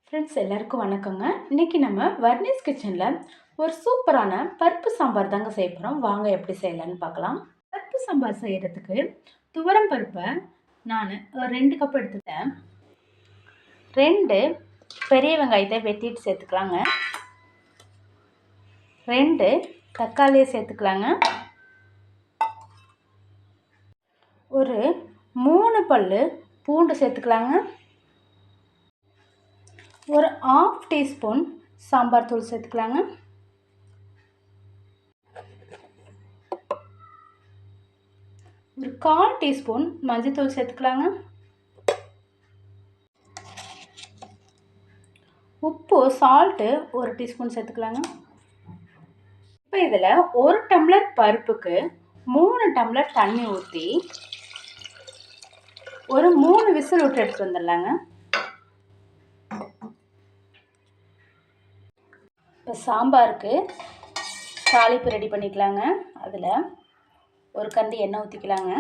Friends எல்லாருக்கும் வணக்கங்க. இன்றைக்கி நம்ம வர்னிஸ் கிச்சனில் ஒரு சூப்பரான பருப்பு சாம்பார் தாங்க செய்ய போகிறோம். வாங்க எப்படி செய்யலான்னு பார்க்கலாம். பருப்பு சாம்பார் செய்கிறதுக்கு துவரம் பருப்பை நான் 2 கப் எடுத்துட்டேன். 2 பெரிய வெங்காயத்தை வெட்டிட்டு சேர்த்துக்கலாங்க. 2 தக்காளியை சேர்த்துக்கலாங்க. ஒரு 3 பல்லு பூண்டு சேர்த்துக்கலாங்க. ஒரு 1/2 டீஸ்பூன் சாம்பார் தூள் சேர்த்துக்கலாங்க. ஒரு 1/4 டீஸ்பூன் மஞ்சள் சேர்த்துக்கலாங்க. உப்பு சால்ட்டு 1 டீஸ்பூன் சேர்த்துக்கலாங்க. இப்போ இதில் 1 டம்ளர் பருப்புக்கு 3 டம்ளர் தண்ணி ஊற்றி ஒரு 3 விசில் விட்டு எடுத்துகிட்டு வந்துடலாங்க. இப்போ சாம்பாருக்கு தாளிப்பு ரெடி பண்ணிக்கலாங்க. அதில் ஒரு கரண்டி எண்ணெய் ஊற்றிக்கலாங்க.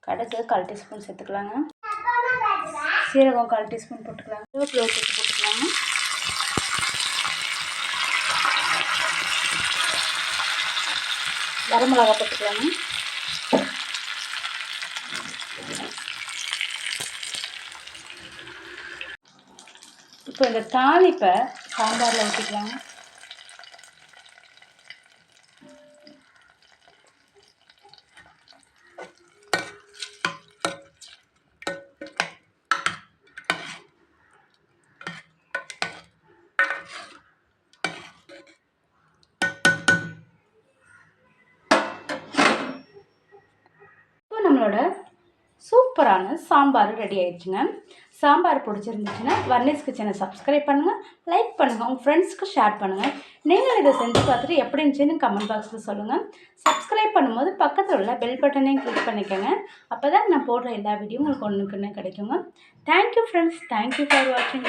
கடுகு 1/4 டீஸ்பூன் சேர்த்துக்கலாங்க. சீரகம் 1/4 டீஸ்பூன் போட்டுக்கலாங்க. கருவேப்பிலை சேர்த்து போட்டுக்கலாங்க. வரமிளகா போட்டுக்கலாங்க. இப்போ இந்த தாளிப்பை சாம்பாரில் ஊற்றிக்கலாங்க. இப்போ நம்மளோட சூப்பரான சாம்பார் ரெடி ஆயிடுச்சுங்க. சாம்பார் பிடிச்சிருந்துச்சுன்னா வர்னிஸ் கிச்சனை சப்ஸ்கிரைப் பண்ணுங்கள், லைக் பண்ணுங்கள், உங்கள் ஃப்ரெண்ட்ஸ்க்கு ஷேர் பண்ணுங்கள். நீங்கள் இதை செஞ்சு பார்த்துட்டு எப்படி இருந்துச்சுன்னு கமெண்ட் பாக்ஸில் சொல்லுங்கள். சப்ஸ்கிரைப் பண்ணும்போது பக்கத்தில் உள்ள பெல் பட்டனையும் கிளிக் பண்ணிக்கோங்க. அப்போ தான் நான் போடுற எல்லா வீடியோவும் உங்களுக்கு ஒன்றுக்குன்னு கிடைக்குங்க. தேங்க்யூ ஃப்ரெண்ட்ஸ், தேங்க்யூ ஃபார் வாட்சிங்.